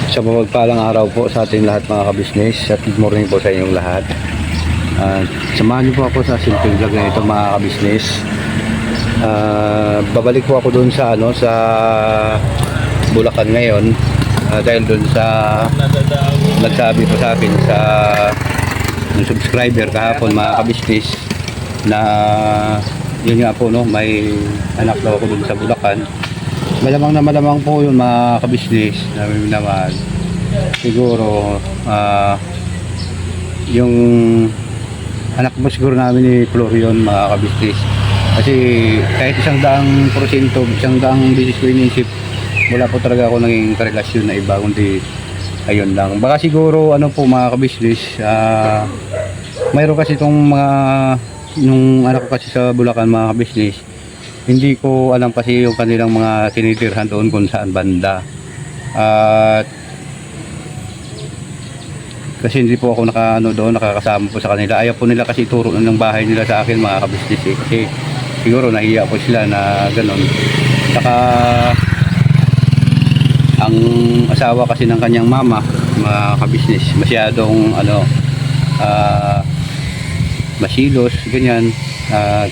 Sa mapagpalang araw po sa ating lahat mga kabisnes at good morning po sa inyong lahat. Samahan niyo po ako sa simple vlog na ito mga kabisnes. Babalik po ako doon sa sa Bulacan ngayon dahil doon sa nagsabi po sa akin sa subscriber kahapon mga kabisnes na yun nga po may anak daw ako doon sa Bulacan. Malamang na malamang po yun mga kabisnes naman siguro yung anak mo siguro namin ni Florion mga kabisnes, kasi kahit 100%, 100 bisis ko inisip, wala po talaga ako naging karelasyon na iba kundi ayun lang. Baka siguro po mga kabisnes, mayroon kasi itong mga nung anak ko kasi sa Bulacan mga kabisnes, hindi ko alam kasi yung kanilang mga tinitirhan doon kung saan banda. At kasi hindi po ako nakakasama po sa kanila. Ayaw po nila kasi ituro ng bahay nila sa akin mga kabisnes kasi siguro nahiya po sila na gano'n. Saka ang asawa kasi ng kanyang mama mga kabisnes masyadong masilos ganyan, at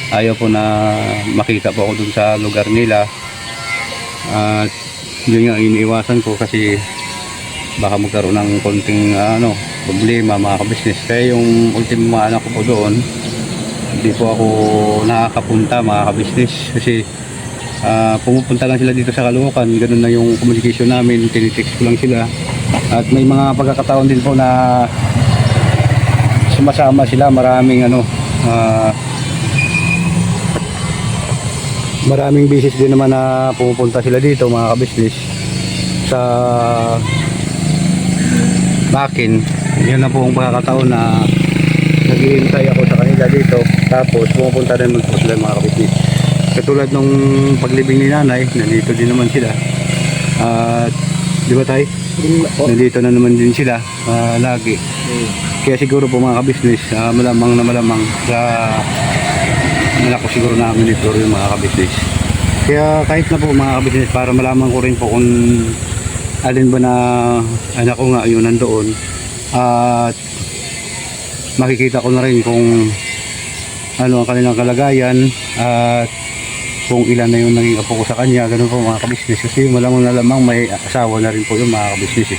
ayaw po na makita po ako dun sa lugar nila. At yun nga iniiwasan ko kasi baka magkaroon ng konting problema mga kabisnes. Kaya yung ultimo mga anak ko po doon, hindi po ako nakakapunta mga kabisnes kasi pumupunta lang sila dito sa Caloocan. Ganun na yung communication namin, tinitext ko lang sila. At may mga pagkakataon din po na sumasama sila. Maraming bisis din naman na pumupunta sila dito mga kabisnes sa Bakin. Yun na po ang pagkakataon na naghihintay ako sa kanila dito, tapos pumupunta rin po sila mga kabisnes. Katulad nung paglibing ni nanay, nandito din naman sila. At di ba tay? Nandito na naman din sila lagi. Kaya siguro po mga kabisnes, malamang sa anak ko siguro namin ito yung mga kabisnes. Kaya kahit na po mga kabisnes, para malaman ko rin po kung alin ba na anak ko nga yun nandoon, at makikita ko na rin kung ano ang kanilang kalagayan at kung ilan na yung naging apo ko sa kanya. Ganun po mga kabisnes, kasi malamang na lamang may asawa na rin po yung mga kabisnes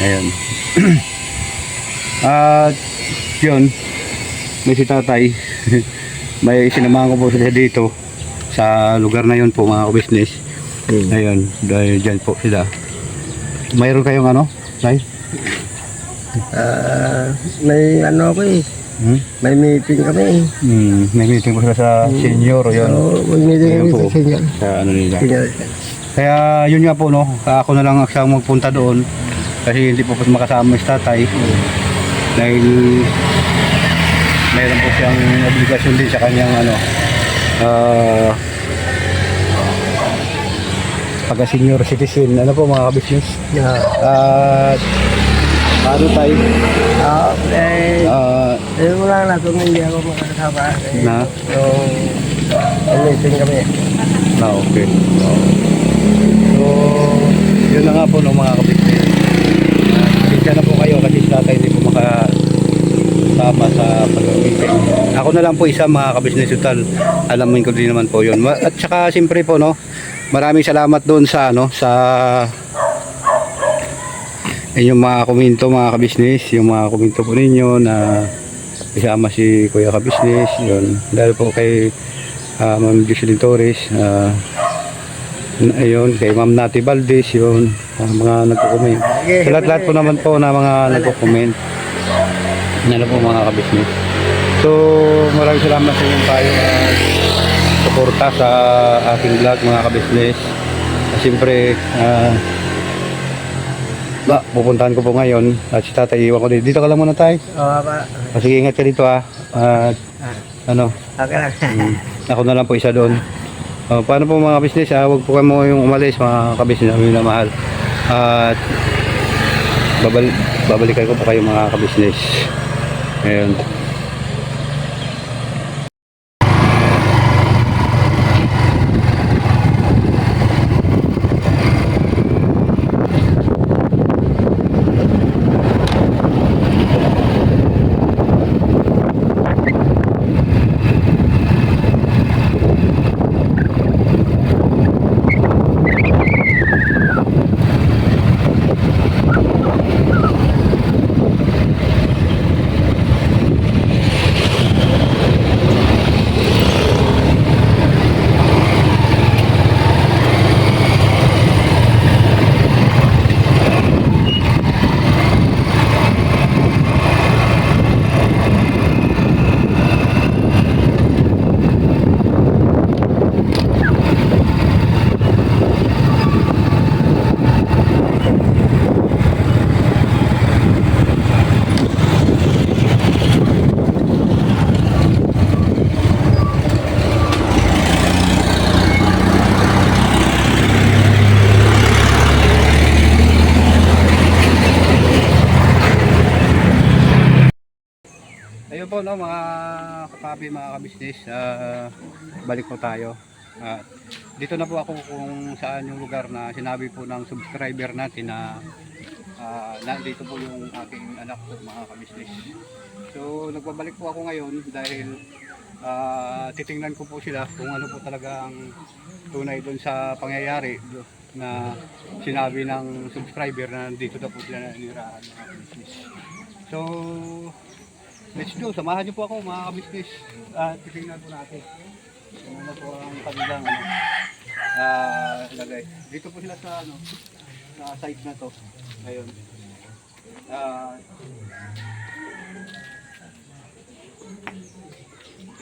Ayan. At yun, may si tatay may sinamahan ko po sila dito sa lugar na yun po mga kabisnes. Ayun, dahil dyan po sila. Mayroon kayong Nay? May ako may meeting kami. May meeting po sila sa senior. Yun. May meeting kami po, sa senior. sa nila. Kaya yun nga po ako na lang siyang magpunta doon kasi hindi po makasama si tatay. Dahil mayroon po siyang obligasyon din sa kanyang pagka senior citizen po mga kabisnes. At paano tayo? Mo lang na kung hindi ako makakasama. Na? May meeting kami. Okay. So yun na nga po mga kabisnes. Pasensya na po kayo kasi si tatay hindi po makasama sa pag-meeting. Ako na lang po isa mga kabisnes total. Alamin ko din naman po yun. At saka siyempre po maraming salamat doon sa inyong mga komento mga kabisnes, yung mga komento po ninyo na isama si Kuya Kabisnes yun, dahil po kay Ma'am Jocelyn Torres, ayun, kay Ma'am Nati Valdez yun, mga nagko-comment. Sa lahat po naman po na mga nagko-comment na po mga kabisnes. So maraming salamat sa inyong tayo suporta sa aking vlog mga kabisnes. Siyempre pupuntahan ko po ngayon at si tatay iwan ko dito. Dito ka lang muna tayo. Oo pa. Sige, ingat ka dito at Okay lang. ako na lang po isa doon. Paano po mga kabisnes, huwag po kayo mo yung umalis mga kabisnes namin na mahal. At babalikan ko po kayo mga kabisnes. Ayun. Ayun po no mga kapapi, mga kabisnes, balik po tayo. Dito na po ako kung saan yung lugar na sinabi po ng subscriber natin na nandito po yung aking anak po, mga kabisnes. So nagbabalik po ako ngayon dahil titingnan ko po sila kung ano po talaga ang tunay doon sa pangyayari na sinabi ng subscriber na dito na po sila nanirahan, mga kabisnes. So let's go, samahan niyo po ako, mga kabisnes, at titingnan po natin kung ano po ang kanilang ilagay. Dito po sila sa sa site na to ngayon.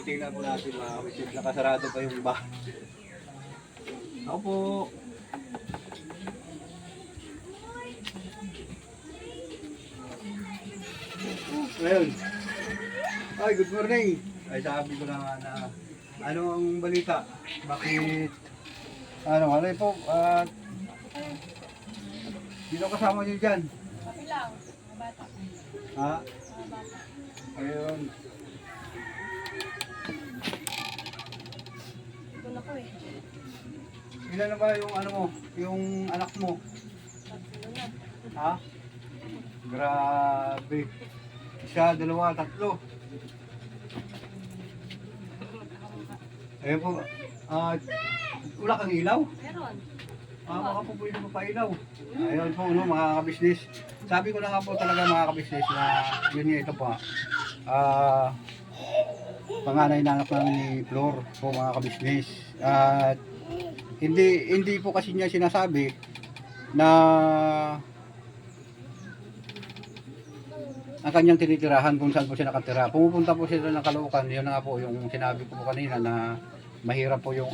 Titingnan po natin, mga kabisnes, nakasarado pa yung bahay. Ako po. Ngayon. Ay, good morning. Ay, sabi ko na nga na ano ang balita? Bakit ano po? Sino kasama niyo dyan? Kami lang, mga bata. Ha? Mga bata. Ayun. Ito na ko eh. Ilan na ba yung ano mo? Yung anak mo? Tatlo na. Ha? Grabe. Isa, dalawa, tatlo. Ayun po. Wala kang ilaw? Meron. Baka po pwede mapailaw. Ayun po, no, mga kabisnes. Sabi ko na nga po talaga, mga kabisnes, na yun nga ito po. Panganay na anak namin ni Flor po, mga kabisnes. At hindi po kasi niya sinasabi na ang kanyang tinitirahan kung saan po siya nakatira. Pumupunta po sila ng Caloocan. Yun na nga po yung sinabi ko po kanina na mahirap po yung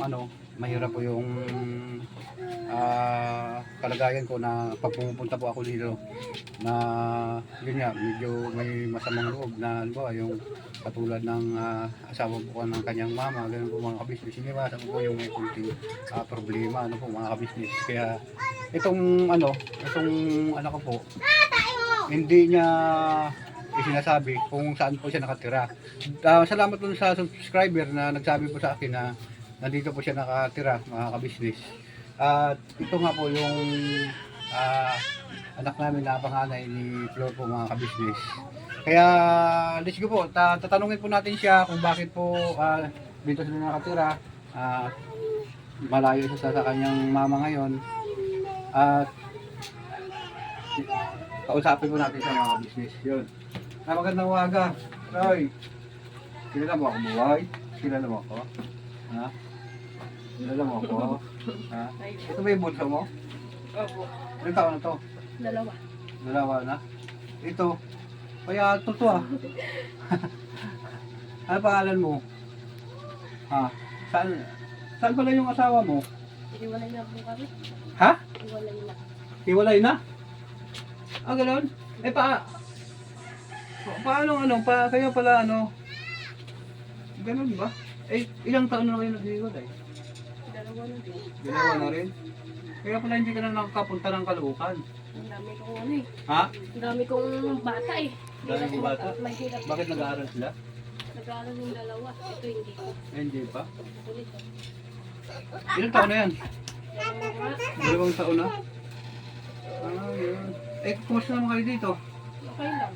kalagayan ko na pag pumupunta po ako dito na yun nga, medyo may masamang loob na yung katulad ng asawa po ng kanyang mama, ganun po, mga kabisnes. Iniwasan po yung may kunting problema, mga kabisnes. Kaya itong anak ko po, hindi niya isinasabi kung saan po siya nakatira. Salamat po sa subscriber na nagsabi po sa akin na nandito po siya nakatira, mga kabisnes. At ito nga po yung anak namin na panganay ni Flor po, mga kabisnes. Kaya let's go po, tatanungin po natin siya kung bakit po dito sila nakatira. Malayo siya sa kanyang mama ngayon. At kausapin po natin sa mga business. Yun. Magandang umaga. Roy. Kilala mo ako, buhay? Kilala mo ako? Ha? Kilala mo ako? Ha? Ito ba yung bulsa mo? Opo. Ilang taon na to? Dalawa. Dalawa na? Ito. Kaya ito to ah. Ano pangalan mo? Ha? Saan pala yung asawa mo? Iwalay na po kami. Ha? Iwalay na. Hiwalay na? Gano'n? Paano kayo pala gano'n ba? Ilang taon na kayo nag-hiwalay? Dalawa na din. Dalawa na rin? Kaya pala hindi ka na nakakapunta ng Caloocan. Ang dami kong Ha? Ang dami kong bata eh. Dami mong bata? Mahirap. Bakit nag-aaral sila? Nag-aaral yung dalawa. Ito hindi ko. Hindi pa? Ulit. Ilang taon na yan? Dalawa nga. 2 taon na? Yun. Kumusta naman kayo dito? Okay lang.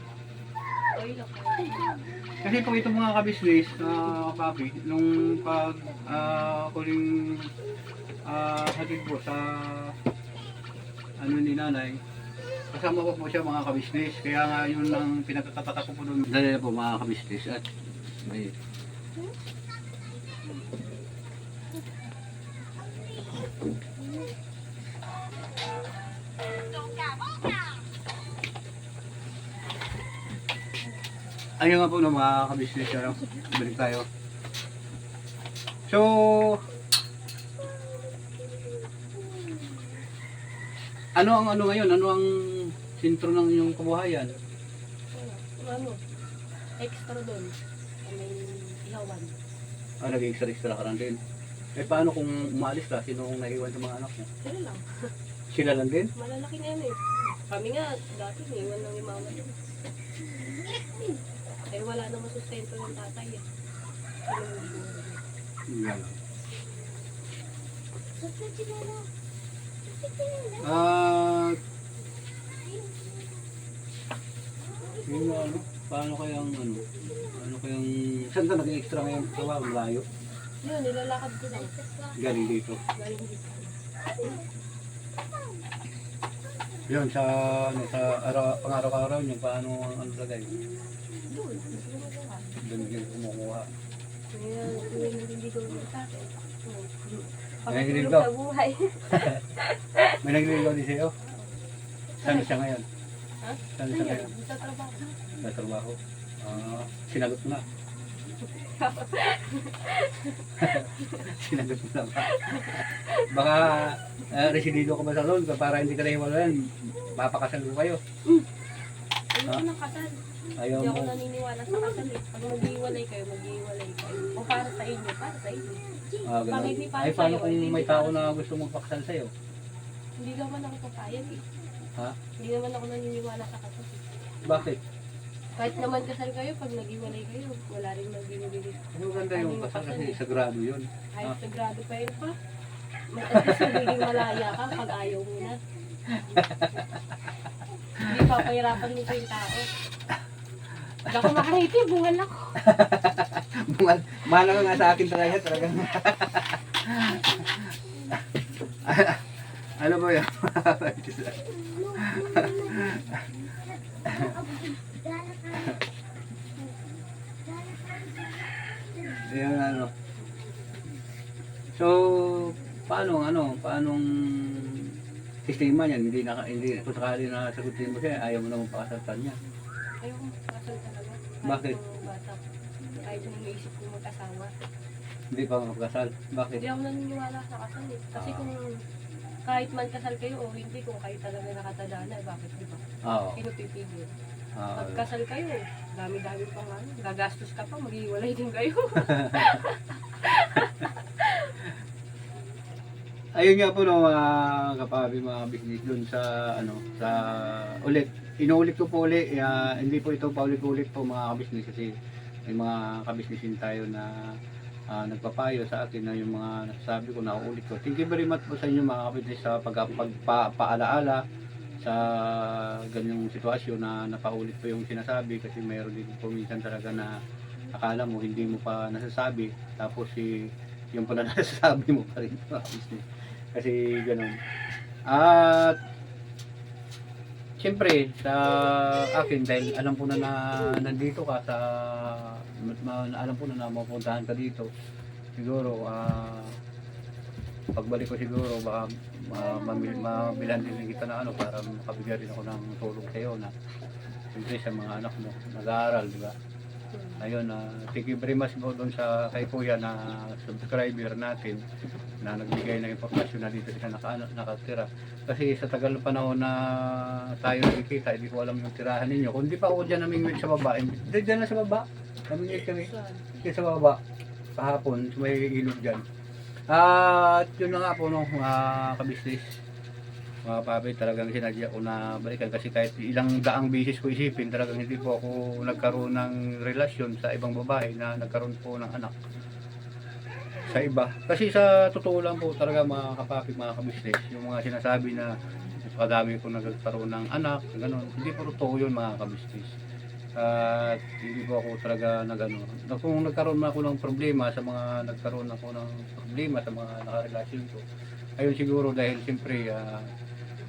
Okay lang. Kasi po itong mga kabisnes, papi, nung pag kuling hatid po sa ni nanay, kasama ko po siya, mga kabisnes. Kaya nga yun ang pinagkakataka ko po doon. Dahil po, mga kabisnes. At may ayun nga po no, mga kabisnes, balik tayo. So ano ang ngayon? Ano ang sentro ng inyong kabuhayan? Ano? Extra doon. May ihawan. Nag-extra ka lang din. Paano kung umalis ka? Sino kung naiwan sa mga anak mo? Sila lang. Sila lang din? Malalaki na yan eh. Kami nga, dati naiwan lang yung mama doon. Eh Eh wala namang sustento ng tatay eh. Yan. Ah, yun na, ano? Paano kayang ano? Paano kayang saan ka nag-extra ngayon? Sa malayo? Yun, nilalakad ko lang. Galing dito. Galing dito. Yun, sa ano, sa pang-araw-araw niyo, paano ang ano lagay? Doon, gumagawa. Doon yung kumukuha. Ngayon, tuwing hindi ko sa akin. May Pagkatulog nililigaw? sa buhay. May nagliligaw din sa'yo? Saan siya ngayon? Ha? Saan siya ngayon? Ayun, sa trabaho. Sa trabaho? Sinagot mo na. Sinagot mo na ba? Baka residido ka ba sa loan para hindi ka nahiwalayan? Papakasal ko kayo. Ayoko ng kasal. Ayaw Hindi ako mo. naniniwala sa kasal eh. Pag mag-iwalay kayo, mag-iwalay kayo. O para sa inyo, para sa inyo. Ganun. Pag hindi para Ay, paano sa'yo, kung hindi may para tao sa- na gusto magpakasal sa'yo? Hindi naman ako papayag eh. Ha? Hindi naman ako naniniwala sa kasal eh. Bakit? Kahit naman kasal kayo, pag nag-iwalay kayo, wala rin magbibigay. Ano maganda yung kasal kasi sagrado yun. Kahit sagrado pa yun pa. Mas at least magiging malaya ka pag ayaw mo na. Hindi papahirapan mo pa yung tao. Pag ako makariti, bungal ako. Bungal, mahal ka nga sa akin talaga, talagang. Ano ba yan? Ayan, ano. So, paanong sistema niyan? Hindi, kung sakali na sagutin mo siya, ayaw mo na magpakasaltan niya. Ayaw ko kasal talaga. Bakit? Nung bata, kahit nung naisip ko mag-asawa. Hindi pa magpakasal. Bakit? Hindi ako naniniwala sa kasal eh. Kasi kung kahit man kasal kayo o hindi, kung kayo talaga nakatadana, bakit di ba? Oo. Sino pipigil? Oo. Pag kasal kayo, dami-dami pa nga. Gagastos ka pa, maghiwalay din kayo. Ayun nga po no, mga kapabi, mga business dun sa ano, sa ulit. Inuulit ko po ulit, hindi po ito paulit-ulit po mga kabisnes kasi may mga kabisnes din tayo na nagpapayo sa akin na yung mga nasasabi ko, nauulit ko. Thank you very much po sa inyo mga kabisnes sa pagpapaalaala sa ganyang sitwasyon na napaulit po yung sinasabi kasi mayroon din po minsan talaga na akala mo hindi mo pa nasasabi tapos yung pala nasasabi mo pa rin mga kabisnes. Kasi ganun. At siyempre sa akin dahil alam ko na nandito ka sa alam ko na mapuntahan ka dito siguro pagbalik ko siguro baka mabilan din kita na ano para makabigyan rin ako ng tulong sa iyo na siyempre sa mga anak mo nag-aaral, di ba? Ayun, thank you very much po doon sa kay Kuya na subscriber natin na nagbigay ng impormasyon na dito siya nakatira. Kasi sa tagal ng panahon na tayo nakikita, hindi ko alam yung tirahan ninyo. Kung di pa ako dyan namingwit sa baba, dyan na sa baba, namingwit kami sa baba, kahapon, sa may ilog dyan. At yun na nga po, no, kabisnes. Mga papi, talagang sinadya ko na balikan kasi kahit ilang daang bisis ko isipin, talagang hindi po ako nagkaroon ng relasyon sa ibang babae na nagkaroon po ng anak sa iba. Kasi sa totoo lang po talaga mga kapapi, mga kabisnes, yung mga sinasabi na kadami ko nagkaroon ng anak, gano'n, hindi po totoo yun mga kabisnes. At hindi po ako talaga nagano. Kung nagkaroon ako ng problema sa mga sa mga nakarelasyon ko, ayun siguro dahil siyempre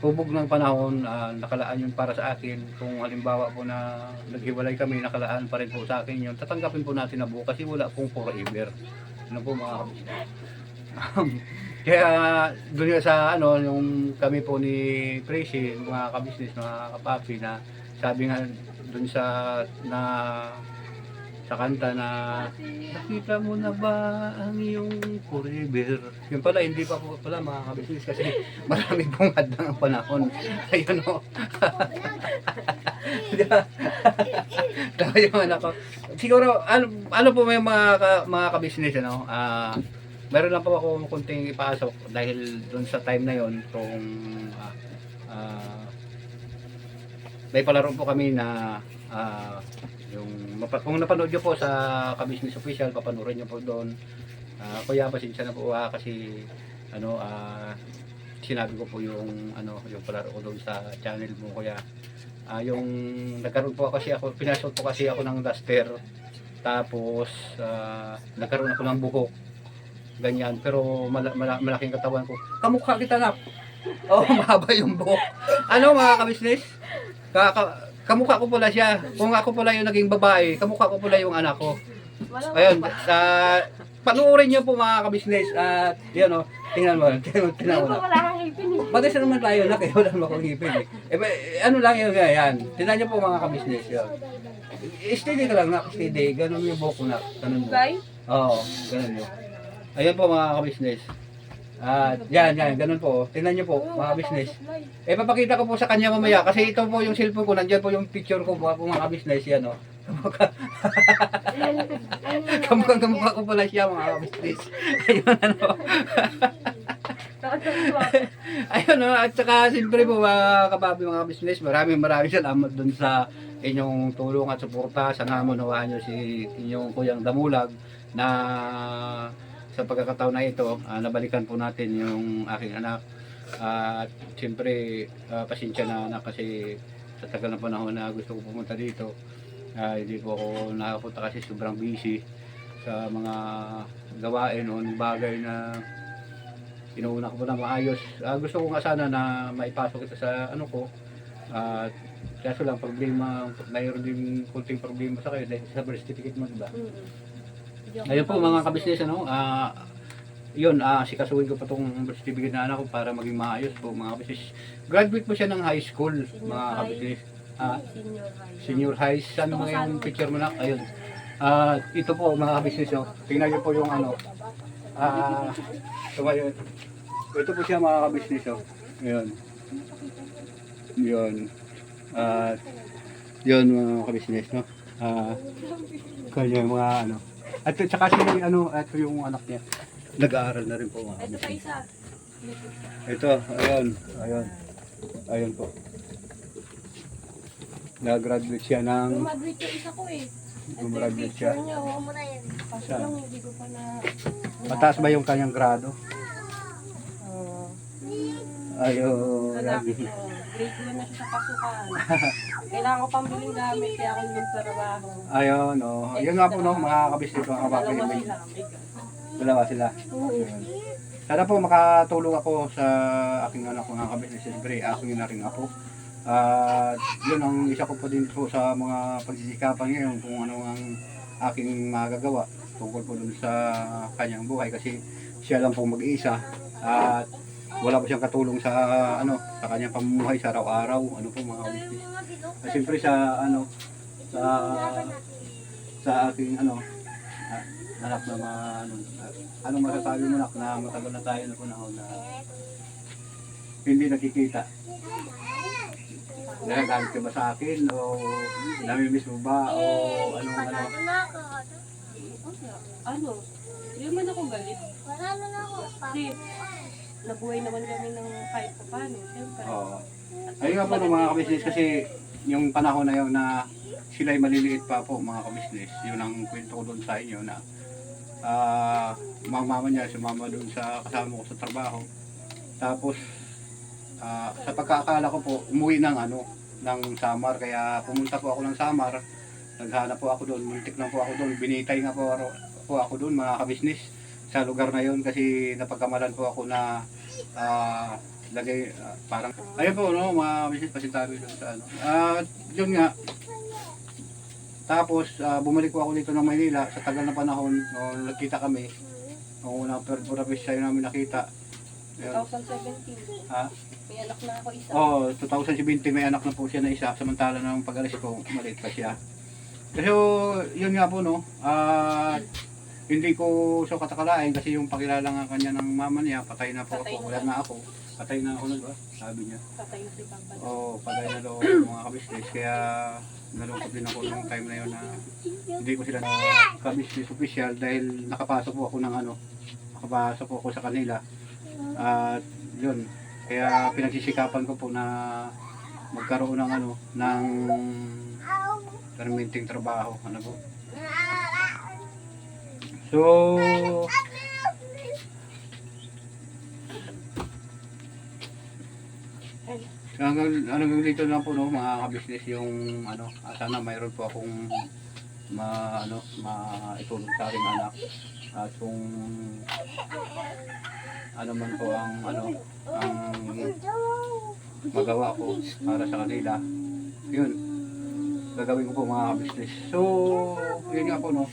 hubog ng panahon, nakalaan yun para sa akin. Kung halimbawa po na naghiwalay kami, nakalaan pa rin po sa akin yun. Tatanggapin po natin na buo kasi wala pong forever. Ano po mga kabisnes. Kaya doon sa ano, yung kami po ni Tracy, mga kabisnes, mga kapapi na sabi nga doon sa kanta na nakita mo na ba ang iyong forever. Yun pala, hindi pa po pala mga kabisnes kasi marami pong hadlang ang panahon. Ayun o. Tama yung anak ko. Siguro, ano po may mga kabisnes, ano? Meron lang po ako kunting ipasok dahil doon sa time na yon kung may palaro po kami na Kung napanood nyo po sa Kabisnes Official, papanoorin nyo po doon. Kuya, pasensya na po kasi sinabi ko po yung yung palaro ko doon sa channel mo, kuya. Yung nagkaroon po kasi ako, pinasot po kasi ako ng duster. Tapos nagkaroon ako ng buhok. Ganyan, pero malaking katawan ko. Kamukha kita na. Oh, mahaba yung buhok. Mga kabisnes? Kamukha ko pala siya. Kung ako pala yung naging babae, kamukha ko pala yung anak ko. Ayun, panuorin niyo po mga kabisnes. At yan tingnan mo. Tingnan mo. Wala kang ngipin eh. Pati sa naman tayo na kayo, wala naman akong ngipin eh. Lang yun, yan. Tingnan niyo po mga kabisnes yun. Steady ka lang na, steady. Ganun yung buhok ko na. Ganun mo. Guys, Oo, ganun yun. Ayan po mga kabisnes. Yan, ganun po. Tingnan niyo po mga kabisnes. Papakita ko po sa kanya mamaya kasi ito po yung cellphone ko, nandiyan po yung picture ko po mga kabisnes yan Kamukha ko pala siya mga kabisnes. Ayun at saka siyempre po mga kababi mga kabisnes, maraming salamat dun sa inyong tulong at suporta. Sana maunawaan nyo si inyong Kuyang Damulag na sa pagkakataon na ito, nabalikan po natin yung aking anak. At siyempre, pasensya na anak kasi sa tagal na panahon na gusto ko pumunta dito. Hindi po ako nakapunta kasi sobrang busy sa mga gawain o bagay na inuuna ko po na maayos. Gusto ko nga sana na maipasok ito sa ko. Kaso lang problema, mayroon din kunting problema sa kayo dahil sa birth certificate mo, diba? Ayun po mga kabisnes, sikasuhin ko pa itong birth certificate na anak ko para maging maayos po mga kabisnes. Graduate po siya ng high school, mga kabisnes. Senior high. Ano mga yung picture mo na? Ayun. Ito po mga kabisnes, tingnan niyo po yung tumayo. Ito po siya mga kabisnes, Ayun. Yun. Yun mga kabisnes, kanya mga At saka si ito yung anak niya. Nag-aaral na rin po mga ito pa kabisnes. isa. Ito, ayun po. Nag-graduate siya ng Graduate yung isa ko eh. Gumraduate siya. Niya, Kasi Siya. lang hindi ko pa na... Mataas ba yung kanyang grado? Ayun. Grade 1 na siya sa pasukan. Kailangan ko pang biling gamit kaya ako yung trabaho. Ayun, Yun nga po mga kabisnes mga kababi. Dalawa May sila. dalawa sila. Oo. Ayun. Sana po makatulong ako sa aking anak mga kabisnes. Siyempre, aking na rin ako. Yun ang isa ko po din po sa mga pagsisikapan ngayon kung ano ang aking magagawa tungkol po dun sa kanyang buhay kasi siya lang po mag-iisa at wala po siyang katulong sa sa kanyang pamumuhay sa araw-araw po mga business. Siyempre sa sa aking anak na masasabi mo na matagal na tayo na panahon na hindi nakikita. Nagagalit ka ba sa akin o namimiss mo ba o Hindi man ako galit. Kasi nabuhay naman kami ng kahit pa paano. Siyempre. Oo. Ayun nga po mga kabisnes kasi yung panahon na yun na sila'y maliliit pa po mga kabisnes. Yun ang kwento ko doon sa inyo na mama niya sumama doon sa kasama ko sa trabaho. Tapos sa pagkakala ko po umuwi ng Samar kaya pumunta po ako ng Samar. Naghanap po ako doon, muntik lang po ako doon, binitay nga po ako doon mga kabisnes sa lugar na yun kasi napagkamalan po ako na parang ayun po mga kabisnes pasintabi doon sa yun nga. Tapos bumalik po ako dito ng Maynila sa tagal na panahon nung nagkita kami. Nung unang purpose siya namin nakita. 2017. May anak na ako isa. 2017 may anak na po siya na isa samantala ng pag-alis ko maliit pa siya. Kasi yun nga po hindi ko so katakalain kasi yung pakilala nga kanya ng mama niya patay na po ako, wala na ako. Patay na ako ba? Sabi niya. Patay na si Papa. Patay na daw mga kabisnes kaya nalungkot din ako nung time na yun na hindi ko sila kabisnes official dahil nakapasok po ako sa kanila. At yun, kaya pinagsisikapan ko po na magkaroon ng permanenteng trabaho. Ano po? So, hanggang dito lang po no, mga ka-business yung ano, sana mayroon po akong maitulong sa aking anak. At kung ano man po ang magawa ko para sa kanila, yun, gagawin ko po mga ka-business. So, yun nga po no,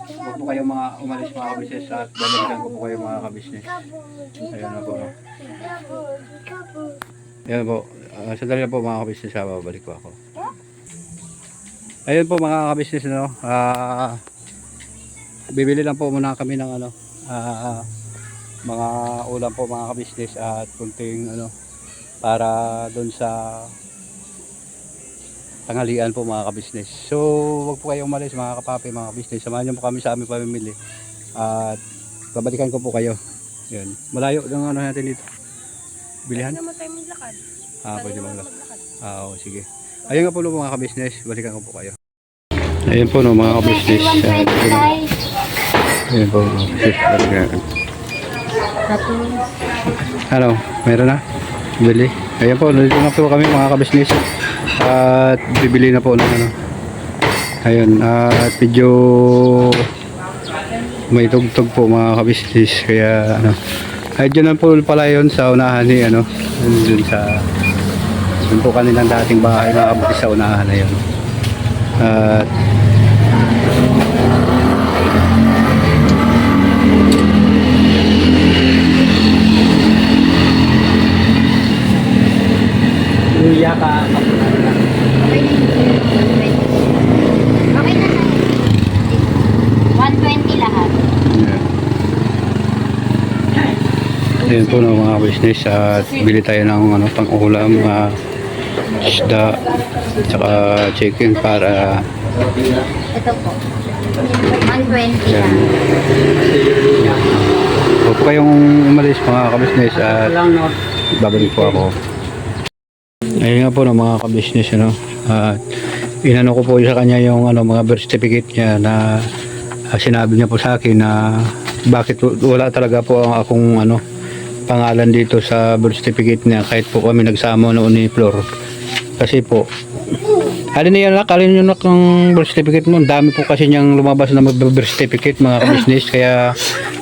huwag po kayong mga umalis mga ka-business at babalikan ko po kayo mga ka-business. Ayun na po no. Yan po, sandali lang po mga ka-business, babalik po ako. Ayun po mga ka-business no, bibili lang po muna kami ng ano, mga ulam po mga ka-business at kunting ano, para doon sa tanghalian po mga ka-business. So wag po kayong umalis mga kapapi, mga ka-business, samahan niyo po kami sa aming pamimili at babalikan ko po kayo. Yun, malayo ng ano natin dito, bilihan. Pwede naman tayo maglakad. Pwede maglakad. Oo, sige. Ayun nga po no, mga ka-business, balikan ko po kayo. Ayun po no mga ka-business. Ayun po mga ka-business. Ano, meron na? Bili. Ayun po, nandito na po kami mga ka-business. At bibili na po ng ano. Ayun, at medyo may tugtog po mga ka-business. Kaya ano, ay dyan na po pala yun sa unahan ni ano. Dun po kanilang dating bahay mga ka-business sa unahan na yun. At Luya ka. Okay na na. 120 lahat. ayun po no, mga business, at bili tayo ng ano, pang-ulam, isda, tsaka chicken para Ito po. 120 yan. lang. Huwag po kayong umalis mga ka-business at babalik po ako. Ayun nga po no, mga ka-business ano, at inano ko po sa kanya yung ano, mga birth certificate niya na sinabi niya po sa akin na bakit wala talaga po ang akong ano, pangalan dito sa birth certificate niya kahit po kami nagsama noon ni Flor. Kasi po alin yun ng birth certificate mo, dami po kasi niyang lumabas na birth certificate mga ka-business, kaya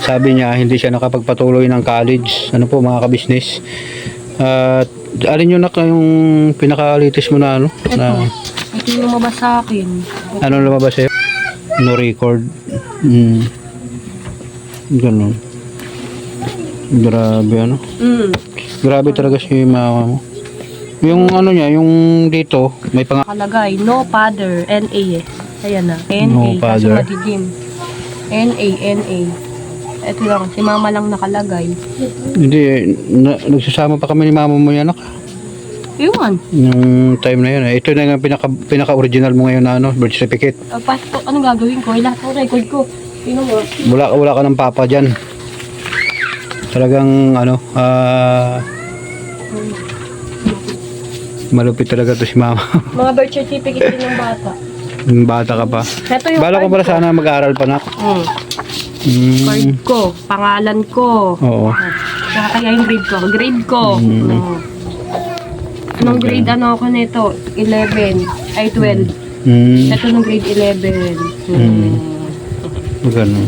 sabi niya hindi siya nakapagpatuloy ng college ano po mga ka-business. At alin yun yung pinaka-latest mo na ano? Na, Ito yung lumabas sa akin. ano lumabas sa'yo? No record. Ganun. Grabe ano. Grabe talaga si mama mo. Yung ano niya, yung dito, may Nakalagay, no father, NA eh. Ayan na, NA, No kaso father. madidim. NA. Ito lang, si mama lang nakalagay. Hindi, nagsasama pa kami ni mama mo yan, anak. Yun. Yung time na yun. Ito na yung pinaka-original mo ngayon na ano, birth certificate. Passport, anong gagawin ko? Lahat ng record ko. Tingnan mo. Wala ka ng papa dyan. Talagang ano, malupit talaga to si mama. Mga birth certificate din ng bata. Yung bata ka pa. Ito yung Bala ko card para sana mag-aaral pa na. Card ko, pangalan ko. Oo. Saka kaya yung grade ko. Grade ko. Nung grade ano ako nito? 11. Ay 12. Ito nung grade 11. Ganun.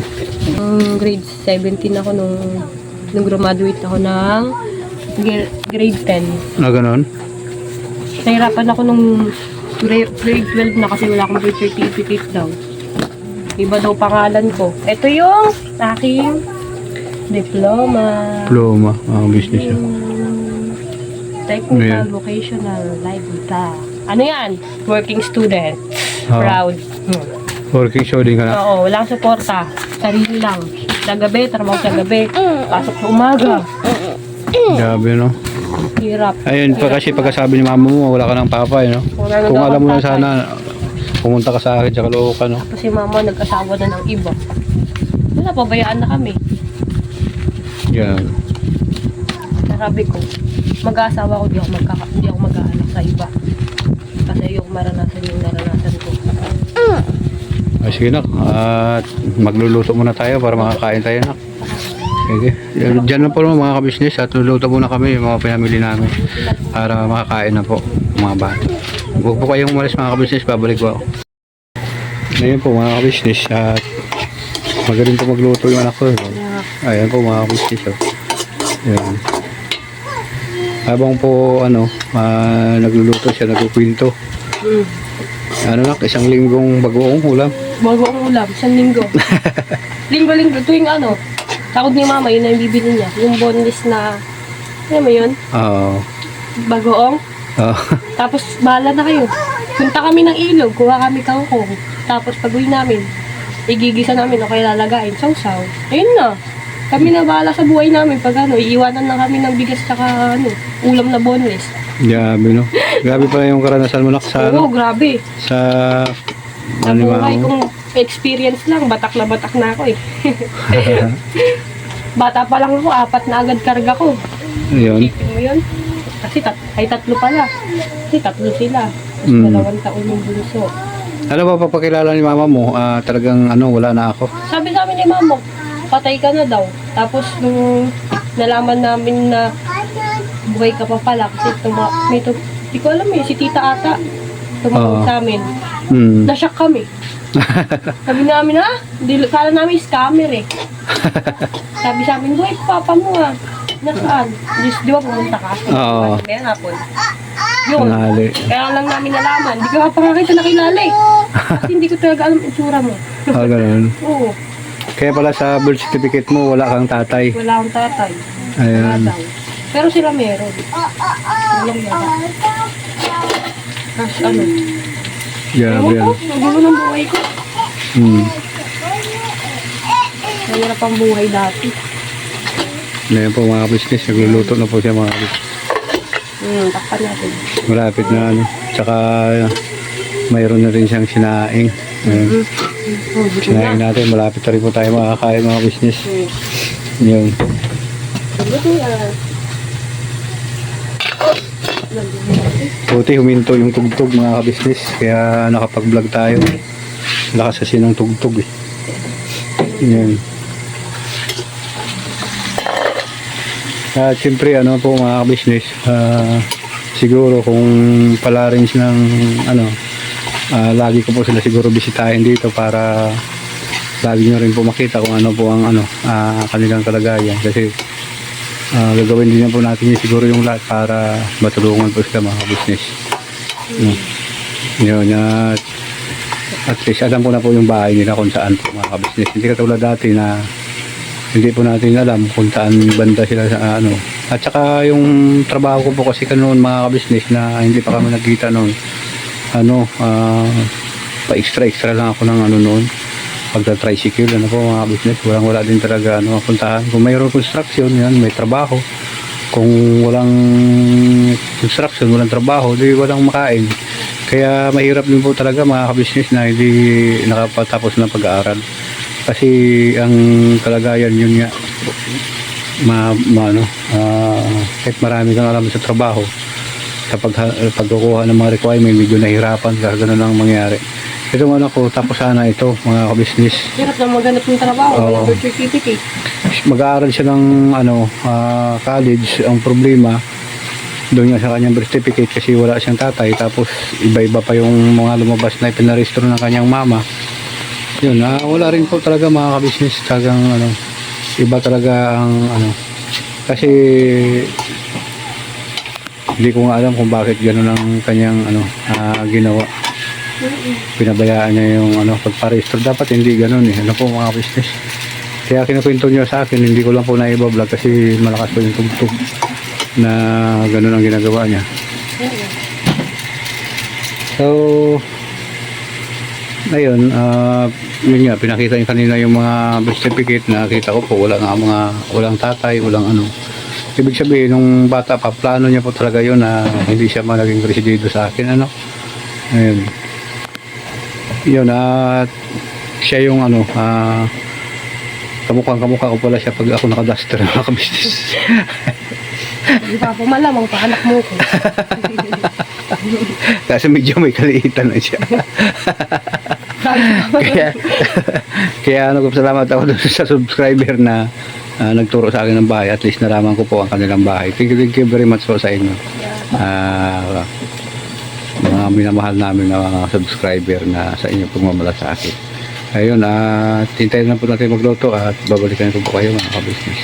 Grade 17 ako nung graduate ako ng grade 10. Na ganun? Nahirapan ako nung grade 12 na kasi wala akong birth certificate daw. Iba daw pangalan ko. Ito yung aking diploma. Diploma. Business yun. Technical, Yeah. vocational, library. Ano yan? Working student. Ah. Proud. Working show din ka na. Oo, walang suporta. Sarili lang. Sa gabi, trabaho sa gabi. Pasok sa umaga. Grabe no. Hirap. Ayun, kasi pagkasabi ni mama mo, wala ka ng papa, no? Wala na Kung daw alam mo ang na tatay. sana, pumunta ka sa akin sa Caloocan, no? Kasi mama nag-asawa na ng iba. Wala, pabayaan na kami. Yan. Sabi ko, mag-aasawa ko, di ako mag-aanak sa iba. Kasi maranasan yung naranasan ko. Ay, sige nak, at magluluto muna tayo para makakain tayo nak. Sige. Diyan na po mga kabisnes at luluto muna kami yung mga pinamili namin para makakain na po mga bata. Huwag po kayong umalis mga kabisnes, babalik po ako. Ngayon po mga kabisnes at magaling po magluto yung anak ko. Ayan po mga kabisnes. Ayan. Habang po nagluluto siya, nagkukwento. Ano nak, isang linggong bagoong ulam. Bago ang ulam, isang linggo. Linggo-linggo, tuwing takot ni mama, yun na yung bibili niya. Yung boneless na, ano mo yun? Oo. Bagoong. Oo. Tapos, bahala na kayo. Punta kami ng ilog, kuha kami kangkong. Tapos, pag-uwi namin, igigisa namin o kaya lalagain, sausaw. Ayun na. Kami na bahala sa buhay namin. Pag iiwanan na kami ng bigas tsaka ulam na boneless. Grabe no. Grabe pala yung karanasan mo nak sa Oo, grabe. sa Sa buhay kong experience lang, batak na ako eh. Bata pa lang ako, 4 na agad karga ko. Ayun. Isipin mo yun? Kasi ay 3 pala. Kasi 3 sila. Tapos 2 taon yung bunso. Ano ba papakilala ni mama mo? Talagang wala na ako. Sabi sa amin ni mama, patay ka na daw. Tapos nung nalaman namin na buhay ka pa pala kasi di ko alam si tita ata tumawag sa amin. Na-shock kami. Sabi namin kala namin scammer eh. Sabi sa amin, buhay papa mo nasaan? Di ba pumunta ka? Oo. Kaya nga po. Yun. Nali. Kaya lang namin nalaman. Di ka pa kita nakilala eh. Kasi hindi ko talaga alam itsura mo. Ganun. Oo. Kaya pala sa birth certificate mo wala kang tatay. Wala akong tatay. Ayan. Wala daw. Pero sila meron. Walang yata. Tapos Grabe ewan ko, ang gulo ng buhay ko. Mahirap ang buhay dati. Ngayon po mga business, nagluluto na po siya mga business. Takpan natin. Malapit na Tsaka mayroon na rin siyang sinaing. Sinaing natin, malapit na rin po tayo makakain mga business. Yun. Buti huminto yung tugtog mga kabisnes, kaya nakapag-vlog tayo. Lakas kasi ng tugtog eh. Yan. At siyempre po mga kabisnes, siguro kung pala rin ng lagi ko po sila siguro bisitahin dito para lagi nyo rin po makita kung ano po ang kanilang kalagayan, kasi gagawin din na po natin yun siguro yung lahat para matulungan po sila mga business. Yun, at least alam po na po yung bahay nila kung saan po mga business. Hindi katulad dati na hindi po natin alam kung saan banda sila sa At saka yung trabaho ko po kasi kanoon mga business na hindi pa kami nagkita noon. Pa extra lang ako ng noon. Pagka-tricycle, po mga business, wala din talaga puntahan. Kung mayroong construction, yan, may trabaho. Kung walang construction, walang trabaho, di walang makain. Kaya mahirap din po talaga mga business na hindi nakapatapos ng pag-aaral. Kasi ang kalagayan yun nga, kahit marami kang alam sa trabaho, sa pagkukuha ng mga requirement, medyo nahirapan, kaya ganun ang mangyari. Itong ko, tapos sana ito, mga kabisnes. Hirap na maghanap ng trabaho, walang birth certificate. Mag-aaral siya ng college. Ang problema, doon nga sa kanyang birth certificate kasi wala siyang tatay. Tapos iba-iba pa yung mga lumabas na ipinarehistro ng kanyang mama. Yun, wala rin po talaga mga kabisnes. Talagang iba talaga ang kasi hindi ko nga alam kung bakit gano'n ang kanyang ginawa. Pinabayaan niya yung pagparehistro. Dapat hindi gano'n eh. Po mga business. Kaya kinukwento niyo sa akin, hindi ko lang po naiba-vlog kasi malakas po yung tugtog na gano'n ang ginagawa niya. So ayun, yun nga, pinakita niyo kanina yung mga birth certificate. Nakita ko po walang tatay, walang ibig sabihin nung bata pa, plano niya po talaga yun na hindi siya naging residido sa akin ayun. Yun, at siya yung kamukha ko pala siya pag ako nakaduster ng mga business. Hindi pa po malamang pa anak mo ko. Kasi medyo may kaliitan na siya. kaya, kaya salamat ako dun sa subscriber na nagturo sa akin ng bahay. At least naraman ko po ang kanilang bahay. Thank you very much po sa inyo. Mga minamahal namin na mga subscriber na sa inyo pagmamalasakit. Ayun, tintayin na po natin magluto at babalikan ko po kayo mga kabisnes.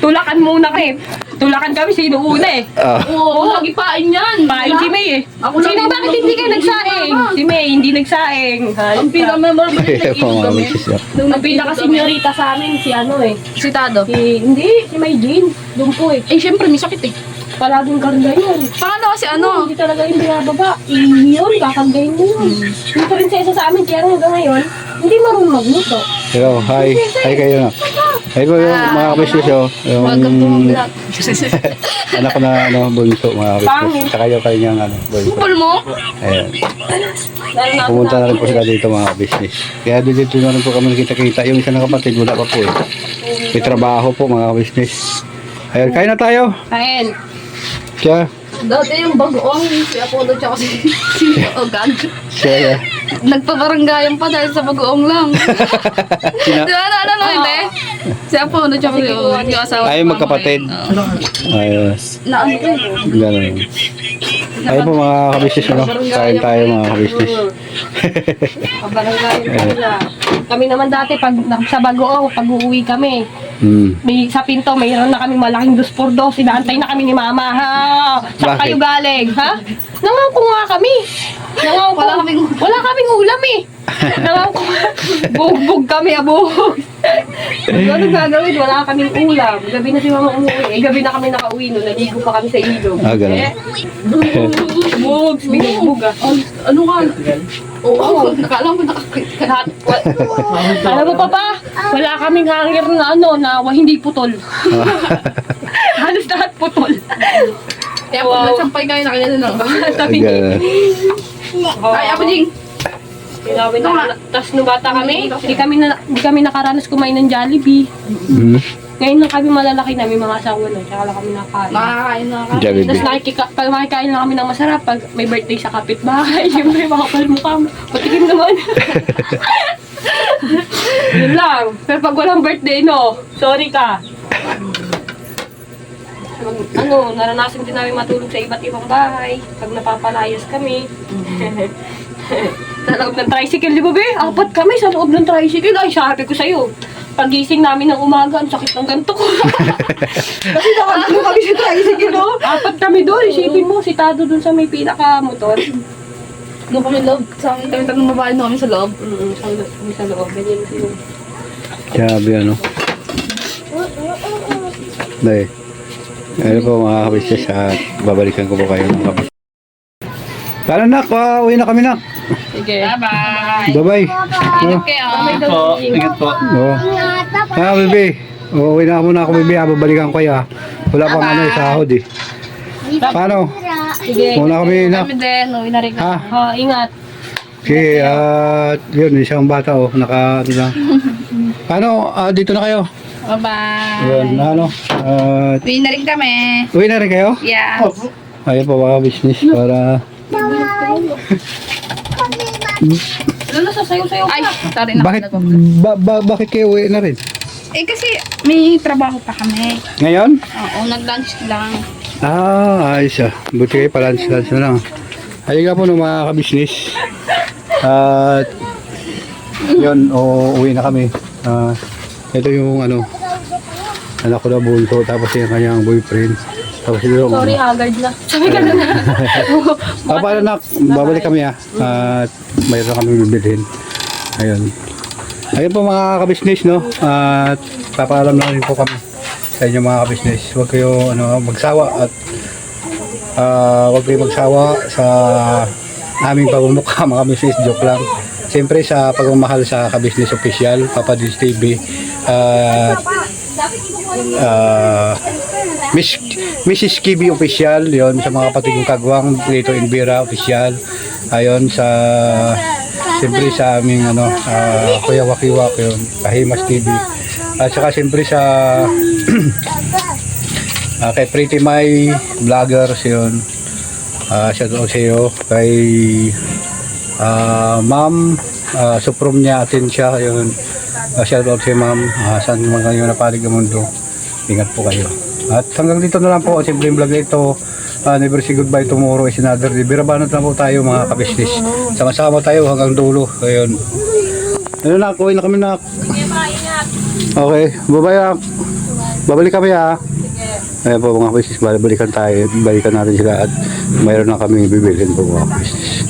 Tulakan muna kayo. Tulakan kami, sino una eh. Oo, lagi pain yan. Pain si May eh. Sino bakit hindi kayo nagsaing? Si May, hindi nagsaing. Ang pinaka-memorable na Mga inom kami. kabisnes. Ang pinaka-senyorita sa amin, si ano eh. Si Tado. Hindi, si May Jean. Doon po eh. Eh, syempre, may sakit eh. Palaging karga yun. Paano kasi ano? Hindi talaga yung binababa. Yun, kakargayin mo yun. Yung prinsesa sa amin, kaya hanggang ngayon, hindi marunong magluto. Hello, hi. Hi kayo na. Hi po yung mga kabisnes yung Wag kang pumablat. anak ko na bunso mga kabisnes. Saka yung kanyang bunso. Kupal mo? Ayan. Pumunta na rin po sila dito mga business. Kaya dito na rin po kami nakita-kita. Yung isa na kapatid, wala pa po eh. May trabaho po mga business. Ayan, kain na tayo. Kain. Siya. Dati yung bagoong, si Apollo tsaka si Ogan. Siya. Nagpabaranggayan pa dahil sa bagoong lang. Sina- Di ba ano hindi? Si Apollo tsaka si Ogan. Yung asawa. Ay, magkapatid. Ayun. Na ano ko? Ganun. Ayun po mga kabisnes. Ano? Kain tayo mga kabisnes. Kabarangay na. Kami naman dati, pag sa Bagoong, pag uuwi kami, may, sa pinto, mayroon na kami malaking 2x2. Inaantay na kami ni Mama, ha? Saan Bakit? kayo galing, ha? Nangangko nga kami. Nangangko. Wala kaming ulam eh. Nangangko. Bugbog kami, abog. Ano gagawin? Wala kaming ulam. Gabi na si Mama umuwi. Eh, gabi na kami nakauwi nun. Naligo pa kami sa ilog. Ganun. Bugs, binugbog ah. Ano ka? Oo, nakala mo nakakita. Alam mo pa, wala kaming hanger na na hindi putol. Halos lahat putol. Kaya pag nagsampay kayo na kanya na. Ganun. Ay, Apo Jing. Tapos nung bata kami, hindi kami nakaranas kumain ng Jollibee. Ngayon lang kami malalaki na, may mga asawa na, tsaka lang kami nakain. Nakakain na ka. Jollibee. Tapos pag makikain lang kami ng masarap, pag may birthday sa kapitbahay, siyempre makapal mukha mo. Patikim naman. Yun lang. Pero pag walang birthday, no, sorry ka. Naranasan din namin matulog sa iba't ibang bahay. Pag napapalayas kami. Sa loob ng tricycle, di ba be? 4 kami sa loob ng tricycle. Ay, sabi ko sa'yo. Pagising namin ng umaga, ang sakit ng ganto ko. Kasi nakagano kami sa tricycle, no? 4 kami doon. Isipin mo, si Tado doon sa may pinaka-motor. Doon kami loob. Sa amin kami tatlong babae doon kami sa loob. Sa loob. Ganyan yun. Sabi ano. Dahil. Ayun po mga kabisnes at babalikan ko po kayo mga kabisnes. Tara nak, uwi na kami nak. Sige. Bye-bye. Bye-bye. Ingat kayo. Ingat po. Bebe. Uwi na muna ako, bebe. Babalikan ko kayo. Wala pang sahod eh. Paano? Sige. Muna kami nak. Kami din. Uwi na rin kami. Ha? Ingat. Sige, yun, isang bata naka, lang. Paano? Dito na kayo. Bye-bye. Yun, Uwi na rin kami. uwi na rin kayo? Yes. Ayun po mga business para... Lalo, sasayaw-sayaw ka. Ay, sorry na. Bakit, bakit kayo uwi na rin? Eh kasi may trabaho pa kami. Ngayon? Oo, nag-lunch lang. Ayos ah. Buti kayo pa lunch na lang. Ayun nga po ng mga kabisnes. At yun, uwi na kami. Ito yung anak ko na bunso, tapos yung kanyang boyfriend. Tapos yung Sorry, haggard na. Sabi ka na. paano nak, babalik kami at mayroon kami bibilhin. Ayun. Ayun po mga kabisnes, no? At papaalam na rin po kami sa inyo mga kabisnes. Huwag kayo magsawa at huwag kayo magsawa sa aming pagmumukha mga kabisnes. Joke lang. Siyempre sa pagmamahal sa kabisnes official, Papa Dins TV. Mrs. Kibi official, yon sa mga kapatid kong kagwang, Lito Invera official. Ayon sa siyempre sa aming Kuya Wakiwak yon, Kahimas TV. At saka siyempre sa kay Pretty My Vloggers yon. Shout out sa iyo kay Ma'am Suprom niya, atin siya. Yun. Shout out sa Ma'am. Saan man kayo napalig ng mundo. Ingat po kayo. At hanggang dito na lang po. Simple vlog na ito. Never say goodbye, tomorrow is another day. Birabanot na po tayo mga kabisnis. Sama-sama tayo hanggang dulo. Ayun. Ayun na, kuhin na kami na. Okay, bye-bye. Babalik kami ha. Ayan po mga kabisnis, balikan tayo. Balikan natin sila at mayroon na kami bibilhin po mga kabisnis.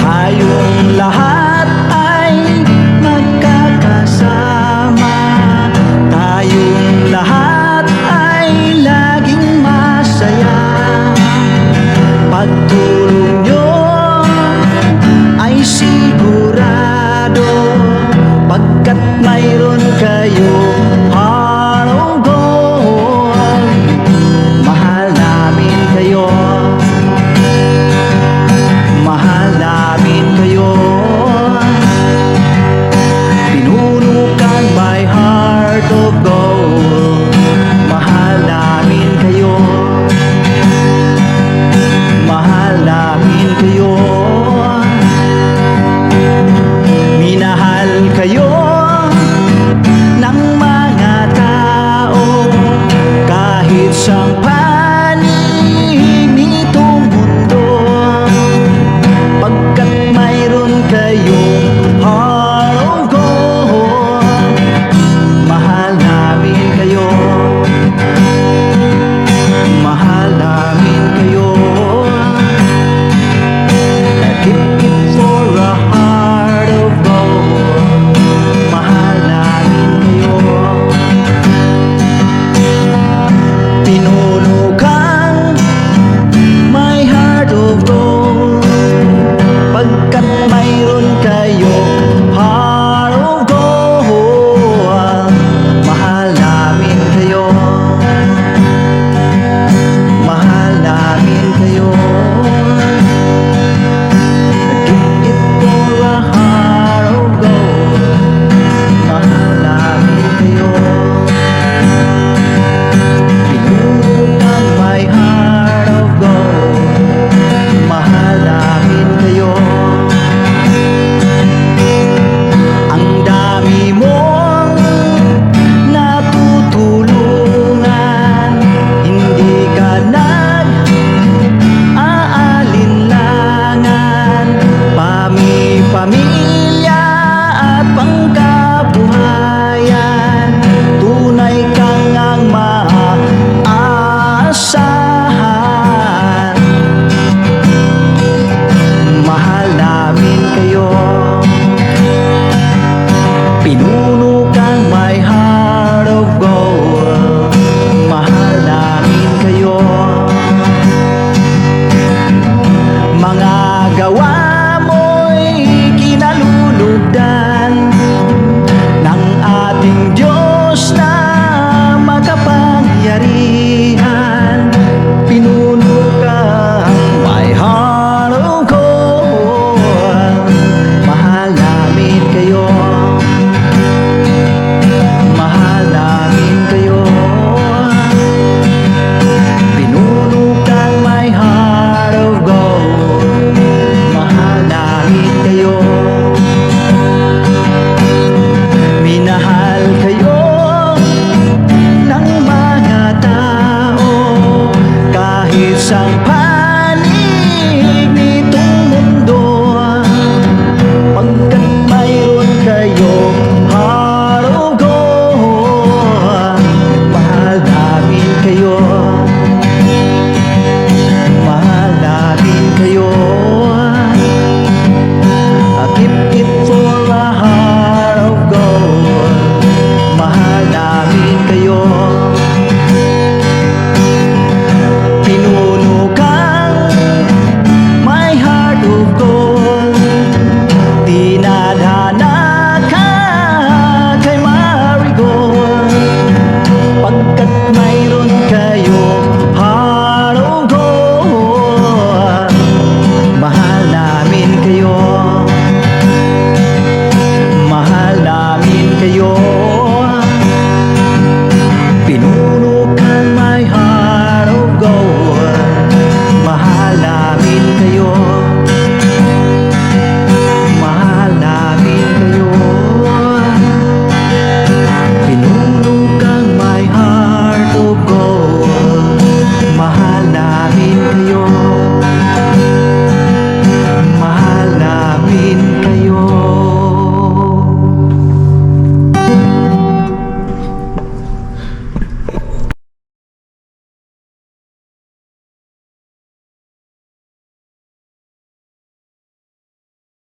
Tayong lahat ay magkakasama. Tayong lahat ay laging masaya. Pagtulong nyo ay sigurado, pagkat mayroon kayo heart of gold. Mahal namin kayo. Mahal namin kayo. Pinunukan my heart of gold. Mahal namin kayo. Mahal namin kayo. Minahal kayo ng mga tao kahit saan panig nitong mundo, pagkat mayroon kayong heart of gold. Mahal namin kayo. Mahal namin kayo. I keep it for a heart of gold. Mahal namin kayo. Pinunukan my heart of gold, pagkat mayroon kayo heart of gold. Mahal namin kayo. Mahal namin kayo. Keep it for a heart of gold. Mahal namin kayo. Pinunukan my heart of gold. Mahal namin kayo. Ang dami mong natutulungan, hindi ka nag-aalinlangan. Pamilya at pangkabuhayan, tunay kang ang maaasahan. Mahal namin kayo. Pinunukan my heart of gold. Mahal namin kayo. Mga gawa mo'y kinalulugdan ng ating Diyos na